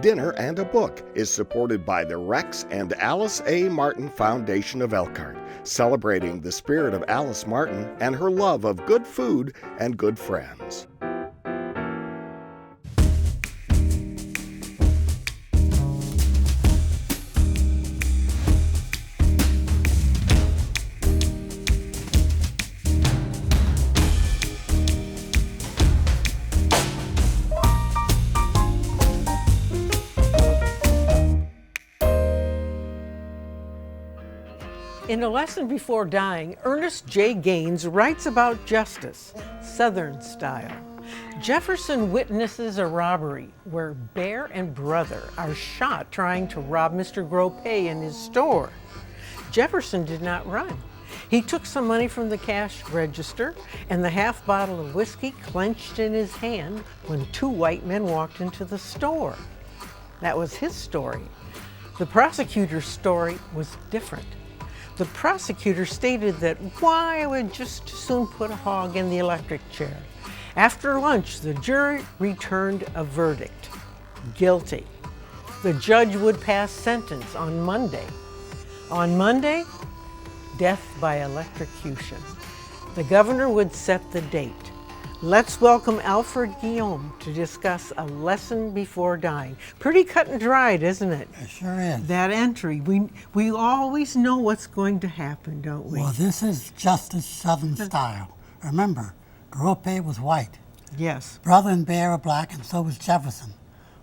Dinner and a Book is supported by the Rex and Alice A. Martin Foundation of Elkhart, celebrating the spirit of Alice Martin and her love of good food and good friends. In A Lesson Before Dying, Ernest J. Gaines writes about justice, Southern style. Jefferson witnesses a robbery where Bear and brother are shot trying to rob Mr. Gropay in his store. Jefferson did not run. He took some money from the cash register and the half bottle of whiskey clenched in his hand when two white men walked into the store. That was his story. The prosecutor's story was different. The prosecutor stated that why I would just as soon put a hog in the electric chair. After lunch, the jury returned a verdict, guilty. The judge would pass sentence on Monday. On Monday, death by electrocution. The governor would set the date. Let's welcome Alfred Guillaume to discuss A Lesson Before Dying. Pretty cut and dried, isn't it? It sure is. That entry. We always know what's going to happen, don't we? Well, this is justice Southern style. Remember, Gropay was white. Yes. Brother and Bear are black, and so was Jefferson.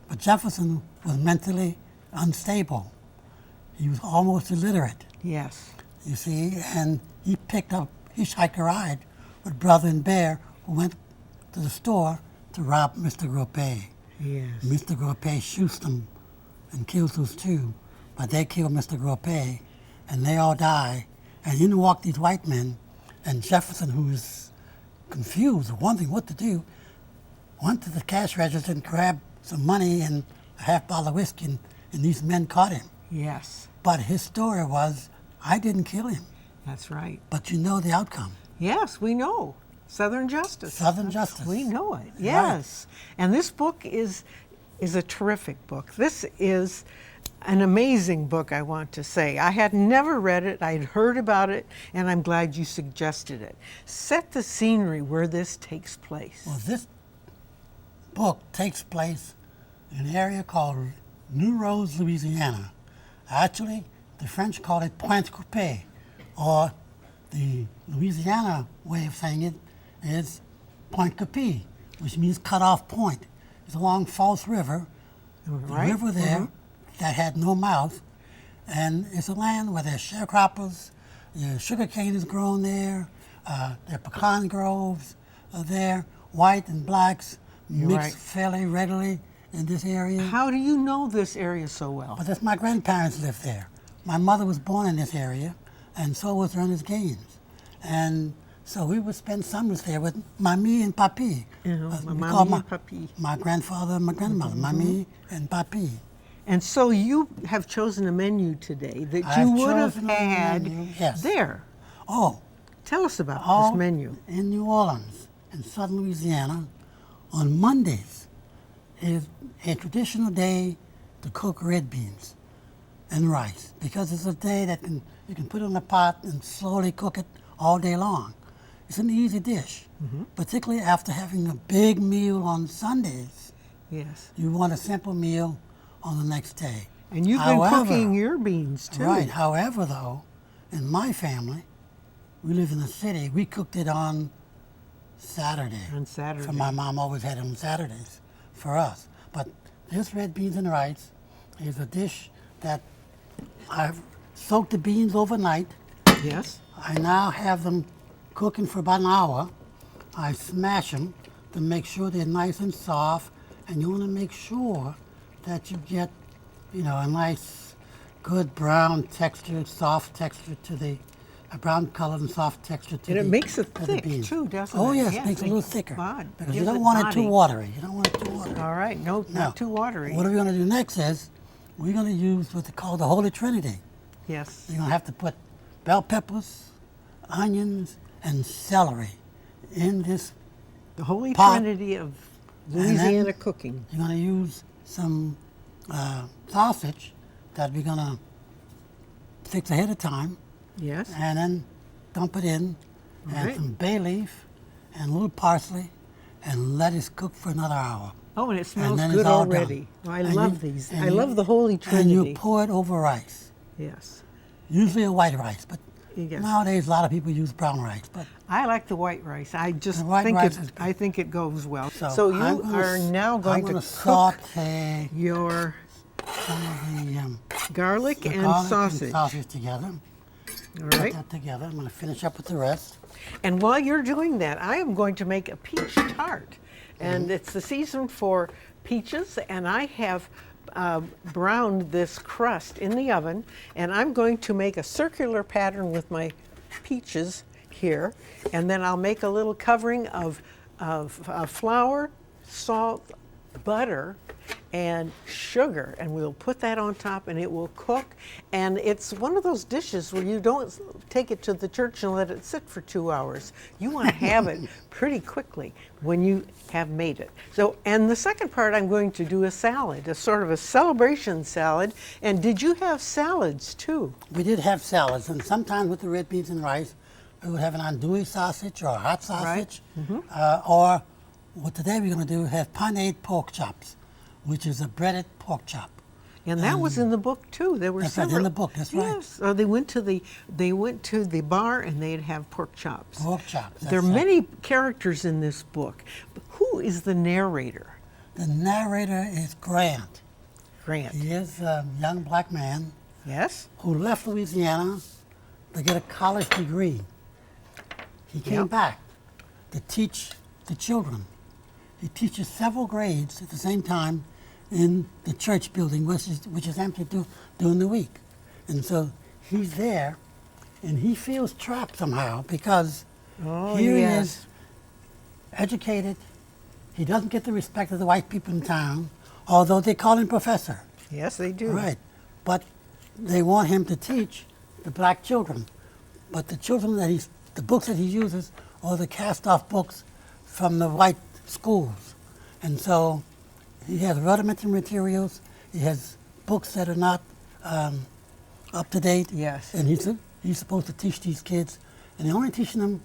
But Jefferson was mentally unstable. He was almost illiterate, Yes. you see, and he hitchhiked a ride with Brother and Bear, who went to the store to rob Mr. Gropay. Yes. Mr. Gropay shoots them and kills those two, but they kill Mr. Gropay, and they all die. And in walk these white men, and Jefferson, who is confused, wondering what to do, went to the cash register and grabbed some money and a half bottle of whiskey, and these men caught him. Yes. But his story was, I didn't kill him, That's right. but you know the outcome. Yes, we know. Southern justice. Southern justice. We know it. Yes. And this book is a terrific book. This is an amazing book, I want to say. I had never read it. I had heard about it, and I'm glad you suggested it. Set the scenery where this takes place. Well, this book takes place in an area called New Roads, Louisiana. Actually, the French call it Pointe Coupée, or the Louisiana way of saying it is Pointe Coupée, which means cut off point. It's along False River, Right? the river there that had no mouth, and it's a land where there's sharecroppers, sugar cane is grown there, there are pecan groves there, white and blacks mix right. fairly readily in this area. How do you know this area so well? But that's my grandparents lived there. My mother was born in this area, and so was Ernest Gaines. And so we would spend summers there with Mamie and Papi. We Mamie call and Papi. my grandfather and my grandmother, Mamie and Papi. And so you have chosen a menu today that I've you would have chosen a had menu, yes. there. Oh, Tell us about all this menu. in New Orleans, in southern Louisiana, on Mondays is a traditional day to cook red beans and rice, because it's a day that you can put it in a pot and slowly cook it all day long. It's an easy dish, particularly after having a big meal on Sundays. Yes. You want a simple meal on the next day. And you've been However- cooking your beans too. Right. However, though, in my family, we live in the city. We cooked it on Saturday. On Saturday. So my mom always had it on Saturdays for us. But this red beans and rice is a dish that I've soaked the beans overnight. Yes. I now have them cooking for about an hour. I smash them to make sure they're nice and soft, and you want to make sure that you get, a nice, good brown texture, soft texture to the a brown color and soft texture to And the it makes it to the thick beans. too, doesn't Oh it? yes, Yes, it makes it a makes little it thicker body. because Gives you don't it want it body. too watery. You don't want it too watery. All right. No, Now, not too watery. What we're going to do next is we're going to use what they call the Holy Trinity. Yes. You're going to have to put bell peppers, onions, and celery in this. The Holy pot. Trinity of then Louisiana cooking. You're going to use some sausage that we're gonna fix ahead of time, Yes. and then dump it in, and Right. some bay leaf, and a little parsley, and let it cook for another hour. Oh, and it smells then good it's all already. done. Oh, I And love you- these. and I you- love the Holy And Trinity. you pour it over rice, Yes. usually a white rice, but Yes. nowadays a lot of people use brown rice. But I like the white rice. I just The white think rice it. is good. I think it goes well. so, So you I'm gonna are s- now going I'm to gonna cook saute your some of garlic the and garlic sausage. and sausage together. All Put right. that together. I'm going to finish up with the rest. And while you're doing that, I am going to make a peach tart. And it's the season for peaches, and I have browned this crust in the oven, and I'm going to make a circular pattern with my peaches here, and then I'll make a little covering of flour, salt, butter, and sugar, and we'll put that on top and it will cook. And it's one of those dishes where you don't take it to the church and let it sit for 2 hours. You want to have it pretty quickly when you have made it. So, and the second part, I'm going to do a salad, a sort of a celebration salad. And did you have salads too? We did have salads, and sometimes with the red beans and rice, we would have an andouille sausage or a hot sausage. Or what today we're going to do, have paneed pork chops, which is a breaded pork chop. And that was in the book too. There were That's right, in several. the book, that's right. Yes, they went to the bar and they'd have pork chops. Pork chops. There are that's right. many characters in this book. But who is the narrator? The narrator is Grant. Grant. He is a young black man Yes. who left Louisiana to get a college degree. He came Yep. back to teach the children. He teaches several grades at the same time in the church building, which is empty during the week. And so he's there, and he feels trapped somehow because Oh, here he yes. is, educated. He doesn't get the respect of the white people in town, although they call him professor. Yes, they do. Right. But they want him to teach the black children. But the children the books that he uses are the cast-off books from the white schools. And so he has rudimentary materials. He has books that are not up to date. Yes. And he's supposed to teach these kids, and they're only teaching them,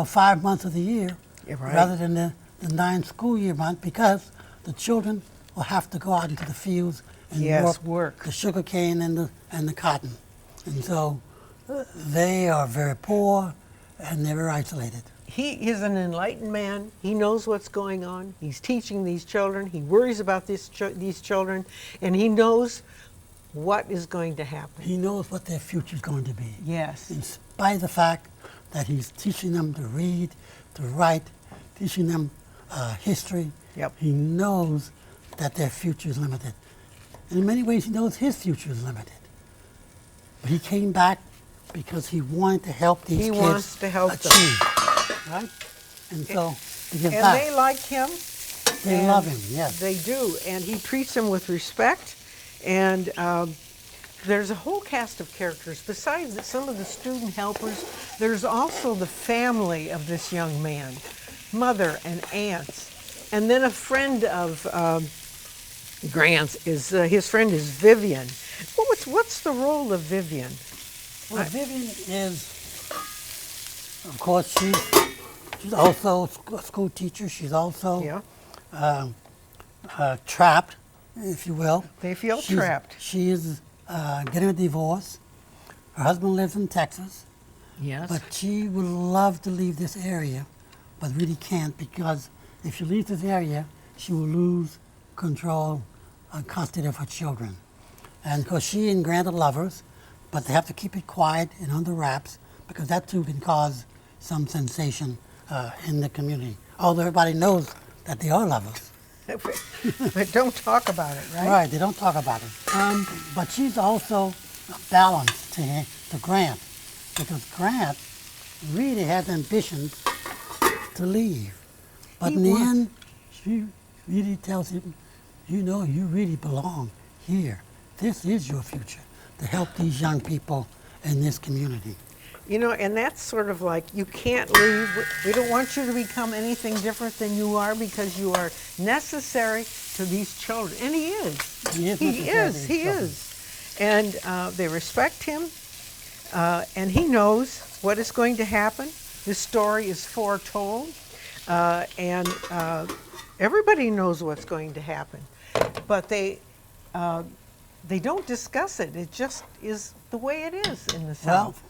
5 months of the year, Yeah, right. rather than the 9 school year month, because the children will have to go out into the fields and Yes, work. the sugar cane and the cotton. And so they are very poor and they're very isolated. He is an enlightened man. He knows what's going on. He's teaching these children. He worries about these children, and he knows what is going to happen. He knows what their future is going to be. Yes. In spite of the fact that he's teaching them to read, to write, teaching them history, Yep. he knows that their future is limited. And in many ways, he knows his future is limited. But he came back because he wanted to help these He kids wants to help them. achieve. Right? And so, to give And back, they like him. they and love him, yes. They do, and he treats them with respect. And there's a whole cast of characters. Besides some of the student helpers, there's also the family of this young man, mother and aunts. And then a friend of Grant's is, his friend is Vivian. What's the role of Vivian? Well, Vivian is, of course, she's also a school teacher. She's also Yeah. trapped, if you will. They feel She's- trapped. She is getting a divorce. Her husband lives in Texas, Yes. but she would love to leave this area, but really can't, because if she leaves this area, she will lose control and custody of her children. And of course, she and Grant are lovers, but they have to keep it quiet and under wraps, because that too can cause some sensation in the community. Although everybody knows that they are lovers. But don't talk about it, right? Right, they don't talk about it. But she's also a balance to Grant, because Grant really has ambitions to leave. But He in the wants- end, she really tells him, you really belong here. This is your future, to help these young people in this community. And that's sort of like, you can't leave. We don't want you to become anything different than you are, because you are necessary to these children. And he is. He is. He necessary is. to He his children. is. And they respect him, and he knows what is going to happen. This story is foretold, and everybody knows what's going to happen. But they don't discuss it. It just is the way it is in the Well, South.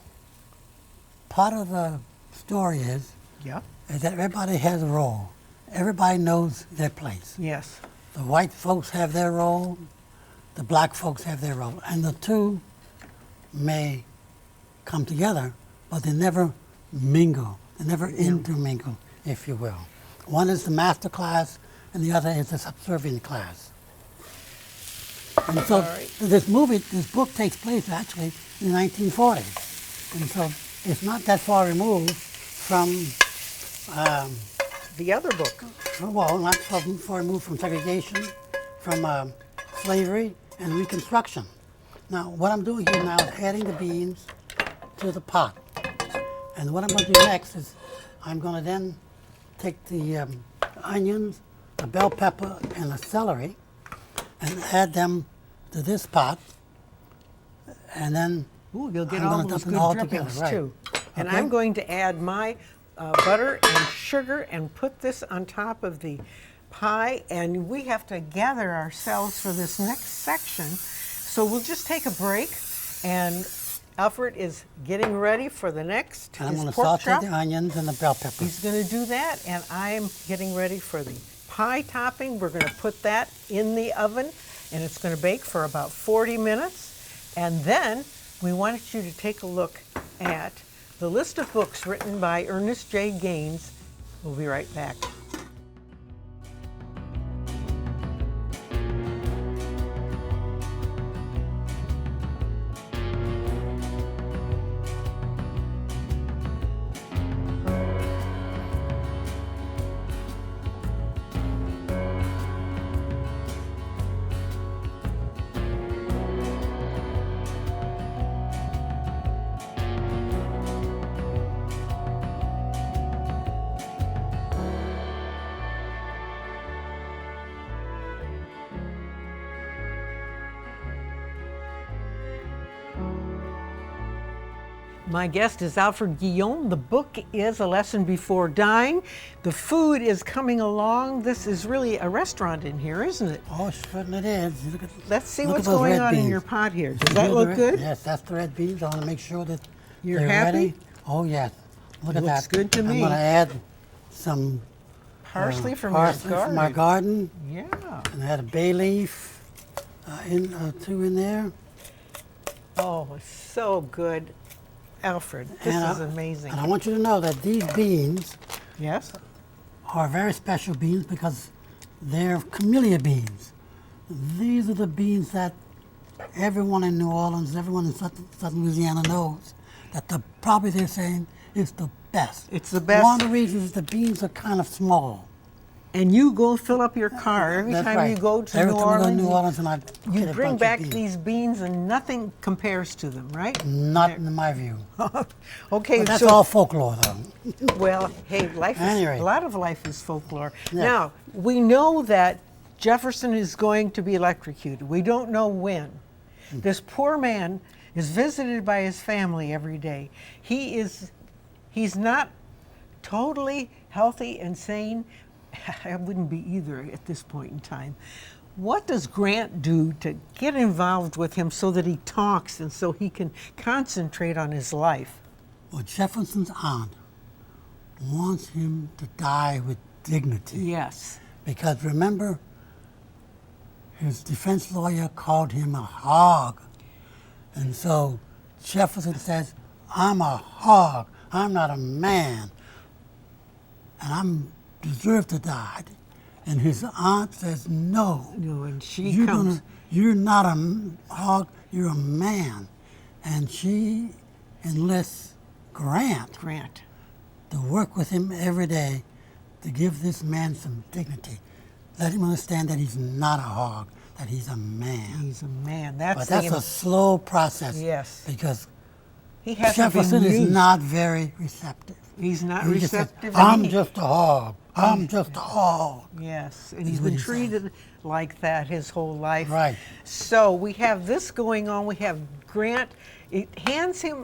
part of the story is Yeah. that everybody has a role. Everybody knows their place. Yes. The white folks have their role, the black folks have their role, and the two may come together, but they never mingle. They never intermingle, if you will. One is the master class, and the other is the subservient class. And so All right. this book takes place actually in the 1940s, and so it's not that far removed from. The other book. Well, not so far removed from segregation, from slavery and Reconstruction. Now, what I'm doing here now is adding the beans to the pot. And what I'm going to do next is I'm going to then take the onions, the bell pepper, and the celery and add them to this pot. And then Ooh, you'll get I'm all gonna those dump it good all drippings together, right. too. And Okay. I'm going to add my butter and sugar and put this on top of the pie. And we have to gather ourselves for this next section. So we'll just take a break. And Alfred is getting ready for the next. and I'm his going to pork saute chop. the onions and the bell pepper. He's going to do that, and I'm getting ready for the pie topping. We're going to put that in the oven, and it's going to bake for about 40 minutes. And then we wanted you to take a look at the list of books written by Ernest J. Gaines. We'll be right back. My guest is Alfred Guillaume. The book is A Lesson Before Dying. The food is coming along. This is really a restaurant in here, isn't it? Oh, certainly it is. Look at, Let's see look what's at those going red on in beans. your pot here. Does You that hear look the good? Yes, that's the red beans. I want to make sure that You're they're happy? ready. Oh, yes. Look at Looks that. good to me. I'm going to add some Parsley from parsley your from our garden. garden, Yeah. and add a bay leaf, two in there. Oh, it's so good. Alfred, this And is amazing. And I want you to know that these beans Yes? are very special beans because they're camellia beans. These are the beans that everyone in New Orleans, everyone in southern Louisiana knows that probably they're saying is the best. It's the best. One of the reasons is the beans are kind of small. And you go fill up your car every That's time right. you go to Every New time I go to Orleans. New Orleans and I You get a bring bunch back of beans. these beans and nothing compares to them, right? Not in my view. Okay, But that's so all folklore, though. well, hey, life Anyway. is a lot of life is folklore. Yeah. Now, we know that Jefferson is going to be electrocuted. We don't know when. This poor man is visited by his family every day. He's not totally healthy and sane. I wouldn't be either at this point in time. What does Grant do to get involved with him so that he talks and so he can concentrate on his life? Well, Jefferson's aunt wants him to die with dignity. Yes. Because remember, his defense lawyer called him a hog. And so Jefferson says, I'm a hog. I'm not a man. And I deserve to die. And his aunt says, no. No, and she You're comes. you're not a hog, you're a man. And she enlists Grant Grant. to work with him every day to give this man some dignity. Let him understand that he's not a hog, that he's a man. He's a man. That's But that's the a slow process. Yes. Because he hasn't Jefferson been is used. not very receptive. He's not He just said, receptive. I'm just a hog. I'm just a hog. Yes, and he's what been he says. treated like that his whole life. Right. So we have this going on. We have Grant. It hands him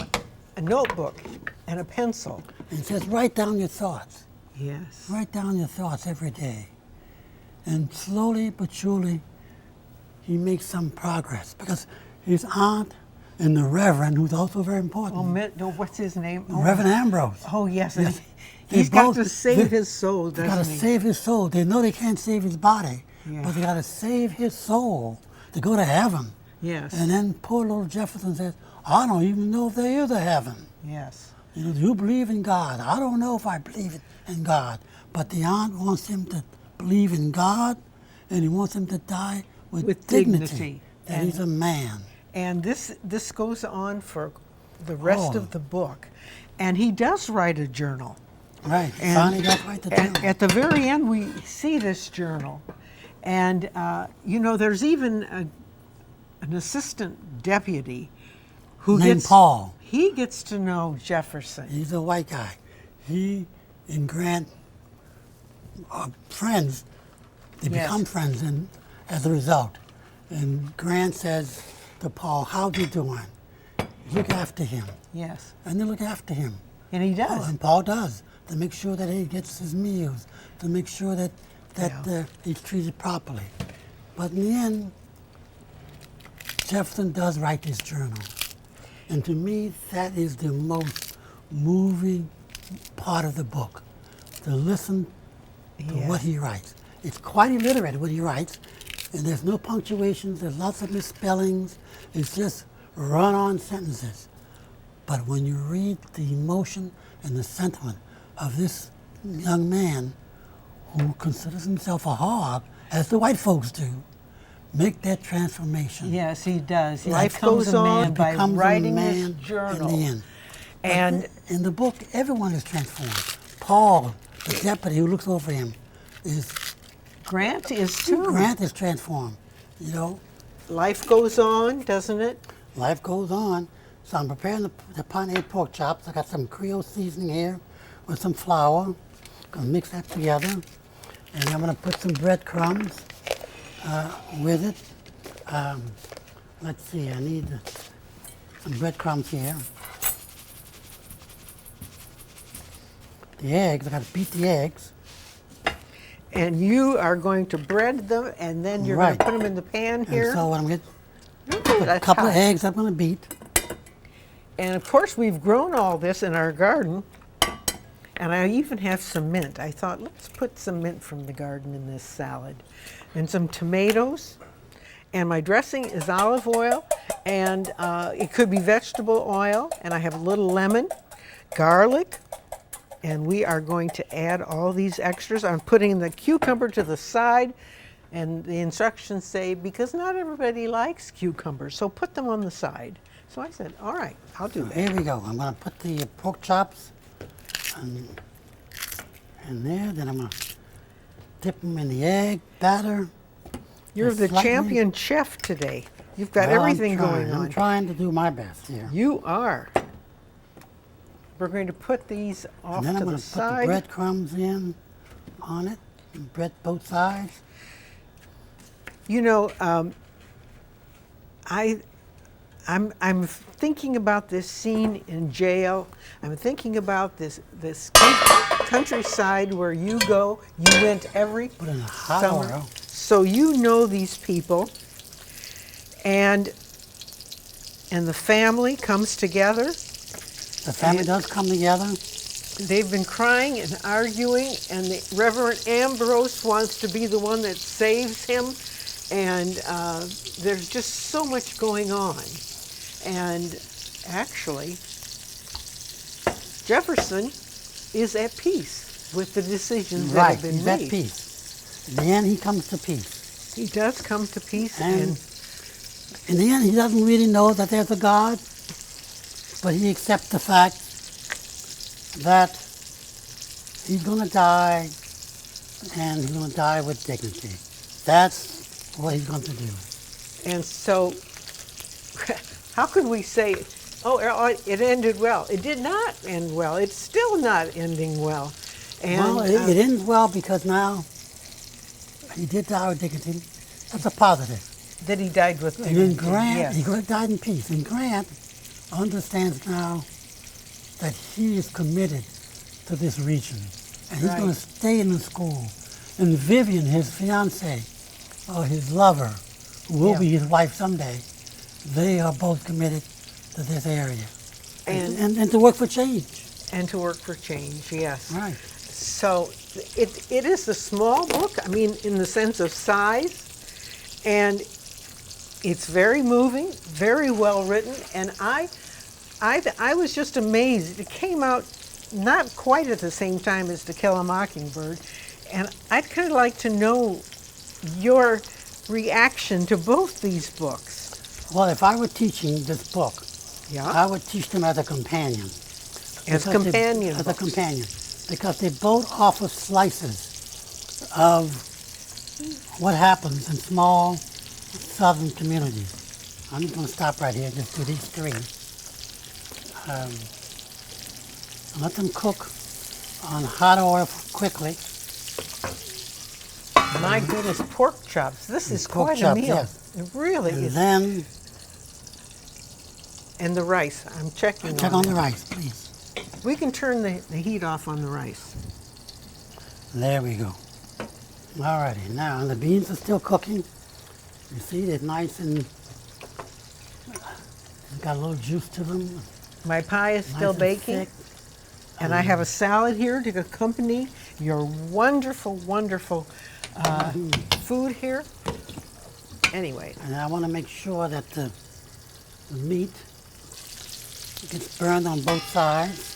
a notebook and a pencil. And it says, write down your thoughts. Yes. Write down your thoughts every day. And slowly but surely, he makes some progress. Because his aunt and the Reverend, who's also very important, No, what's his name? Oh, Reverend Ambrose. Oh, yes. Yes. He's They got both- to save they- his soul, They got to doesn't he? save his soul. They know they can't save his body, Yeah. but they got to save his soul to go to heaven. Yes. And then poor little Jefferson says, I don't even know if there is a heaven. Yes. You know, do you believe in God? I don't know if I believe in God. But the aunt wants him to believe in God, and he wants him to die with dignity. That And- he's a man. And this goes on for the rest Oh. of the book. And he does write a journal. Right. And Finally got right to at, town. at the very end, we see this journal. And, you know, there's even an assistant deputy who Named gets... Paul. He gets to know Jefferson. He's a white guy. He and Grant are friends. They Yes. become friends as a result. And Grant says to Paul, how's he doing? Look after him. Yes. And they look after him. And he Oh, does. and Paul does, to make sure that he gets his meals, to make sure that Yeah. he's treated properly. But in the end, Jefferson does write this journal. And to me, that is the most moving part of the book, to listen to Yes. what he writes. It's quite illiterate what he writes, and there's no punctuations, there's lots of misspellings, it's just run-on sentences. But when you read the emotion and the sentiment of this young man who considers himself a hog, as the white folks do, make that transformation. Yes, he does. He Life becomes goes a man, on by becomes a writing man this journal. in the end. But And in the book, everyone is transformed. Paul, the deputy who looks over him, is Grant is too. Grant is transformed. You know, Life goes on, doesn't it? life goes on. So I'm preparing the pine-egg pork chops. I got some Creole seasoning here with some flour. Gonna mix that together, and I'm gonna put some breadcrumbs with it. Let's see, I need some breadcrumbs here. The eggs, I gotta beat the eggs. And you are going to bread them, and then you're Right. going to put them in the pan And here. so what I'm gonna Ooh, a that's couple of hot. eggs I'm gonna beat. And of course, we've grown all this in our garden. And I even have some mint. I thought, let's put some mint from the garden in this salad. And some tomatoes. And my dressing is olive oil. And it could be vegetable oil. And I have a little lemon, garlic. And we are going to add all these extras. I'm putting the cucumber to the side. And the instructions say, because not everybody likes cucumbers, so put them on the side. So I said, all right, I'll do that. Here we go. I'm gonna put the pork chops in there. Then I'm gonna dip them in the egg batter. You're Just the slightly. champion chef today. You've got Well, I'm everything trying. going I'm on. trying to do my best here. You are. We're going to put these off And then I'm to gonna the put the side. breadcrumbs in on it, and bread both sides. You know, I'm thinking about this scene in jail. I'm thinking about this countryside where you go. You went every Put in a hot summer, oil. so you know these people, and the family comes together. The family does come together. They've been crying and arguing, and the Reverend Ambrose wants to be the one that saves him, and there's just so much going on. And actually, Jefferson is at peace with the decisions that Right, have been he's made. at peace. In the end, he comes to peace. He does come to peace, And and in the end, he doesn't really know that there's a God, but he accepts the fact that he's going to die, and he's going to die with dignity. That's what he's going to do. and so how could we say it ended well. It did not end well. It's still not ending well. And, Well, it ends well because now he did die with dignity. That's a positive. that he died with And then dignity, Grant, yes. he died in peace. And Grant understands now that he is committed to this region. And he's Right. going to stay in the school. And Vivian, his fiance, or his lover, who will Yeah. be his wife someday, they are both committed to this area. And to work for change. And to work for change, yes. Right. So it is a small book, I mean, in the sense of size, and it's very moving, very well written, and I was just amazed. It came out not quite at the same time as To Kill a Mockingbird, and I'd kind of like to know your reaction to both these books. Well, if I were teaching this book, Yeah. I would teach them as a companion. As Because companion As a books. companion. Because they both offer slices of what happens in small southern communities. I'm just going to stop right here, just do these three. Let them cook on hot oil quickly. My goodness, pork chops. This is Pork quite chops, a meal. yes. It really And is. then And the rice, I'm checking check on on it. the rice, please. We can turn the heat off on the rice. There we go. Alrighty, now the beans are still cooking. You see, they're nice and got a little juice to them. My pie is Nice still and baking, thick. and I have a salad here to accompany your wonderful, wonderful food here. Anyway, And I want to make sure that the meat gets burned on both sides.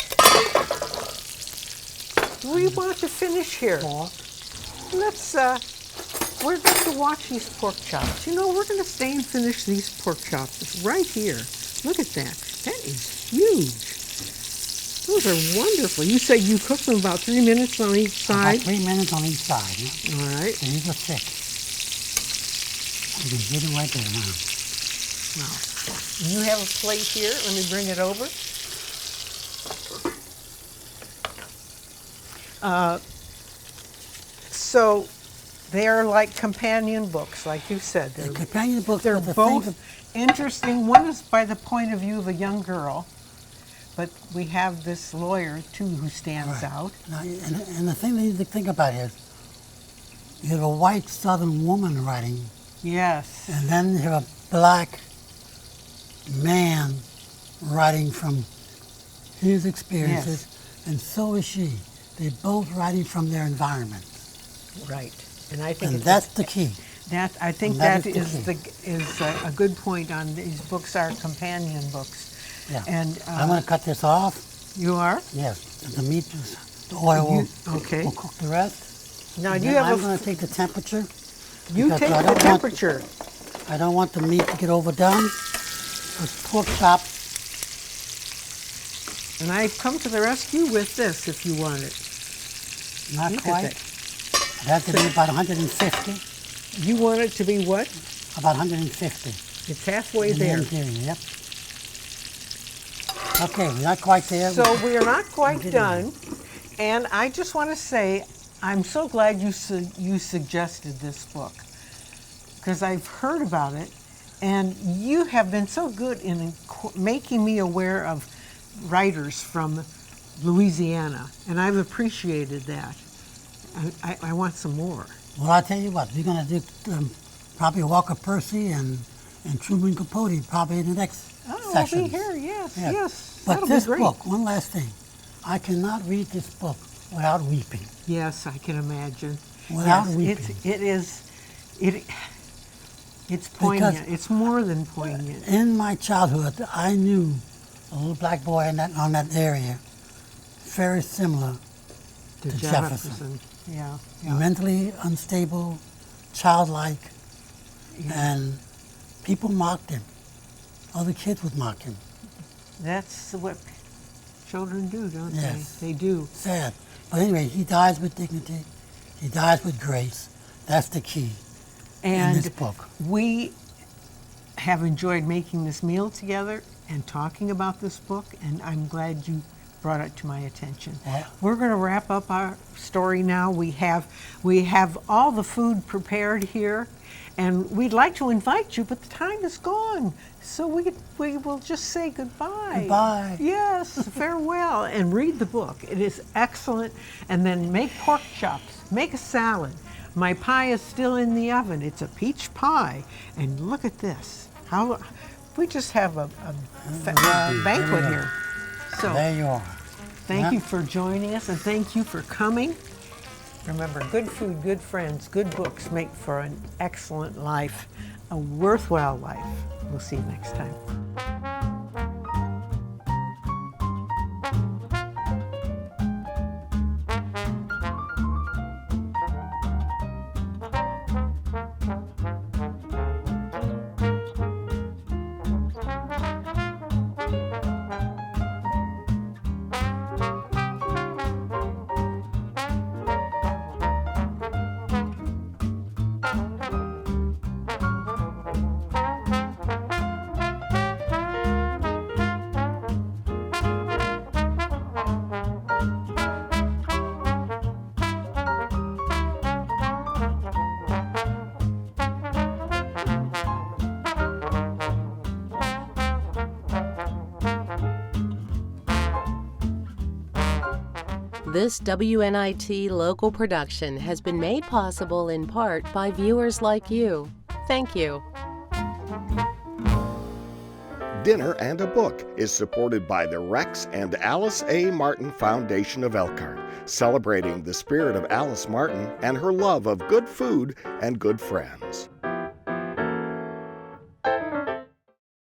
we want to finish here. Pork. We're going to watch these pork chops. You know, we're going to stay and finish these pork chops. It's right here. Look at that. That is huge. Those are wonderful. You say you cook them about 3 minutes on each About side. 3 minutes on each side. Yeah? All right. And these are thick. You can see them right there now. You have a plate here. Let me bring it over. So they are like companion books, like you said. The companion books They're are the both things interesting. One is by the point of view of a young girl, but we have this lawyer too who stands Right. out. Now, and the thing that you need to think about is you have a white southern woman writing, Yes. and then you have a black man writing from his experiences, and so is she. They're both writing from their environment. Right. And I think And it's that's the key. I think and that that is is the is a good point on these books are companion books. Yeah. And I'm going to cut this off. you are? Yes. The meat, the oil Okay. will cook the rest. Now And you then have I'm going to take the temperature. you because take I the don't want- temperature. I don't want the meat to get overdone. Because pork chop, And I've come to the rescue with this if you want it. not Look at quite. that. It has to be about 150. You want it to be what? About 150. It's halfway in the there. interior, yep. Okay, we're not quite there. So we are not quite getting done. And I just want to say, I'm so glad you suggested this book because I've heard about it, and you have been so good in making me aware of writers from Louisiana, and I've appreciated that. I want some more. Well, I'll tell you what, we're going to do probably Walker Percy and Truman Capote probably in the next Oh, session. I'll be here. Yes, Yeah. yes. But That'll this be great. book, one last thing, I cannot read this book without weeping. Yes, I can imagine. Without Yes, weeping. It's poignant. It's more than poignant. In my childhood, I knew a little black boy on that area, very similar To to Jefferson. Yeah. mentally unstable, childlike, Yeah. and people mocked him. Other kids would mock him. That's what children do, don't Yes. they? They do. Sad. But anyway, he dies with dignity. He dies with grace. That's the key in And this book. we have enjoyed making this meal together and talking about this book, and I'm glad you brought it to my attention. Yeah. We're going to wrap up our story now. We have all the food prepared here, and we'd like to invite you, but the time is gone. So we will just say goodbye. Goodbye. Yes, farewell, and read the book. It is excellent. And then make pork chops, make a salad. My pie is still in the oven. It's a peach pie. And look at this. How we just have a banquet here. So There you are. thank you for joining us, and thank you for coming. Remember, good food, good friends, good books make for an excellent life, a worthwhile life. We'll see you next time. This WNIT local production has been made possible in part by viewers like you. Thank you. Dinner and a Book is supported by the Rex and Alice A. Martin Foundation of Elkhart, celebrating the spirit of Alice Martin and her love of good food and good friends.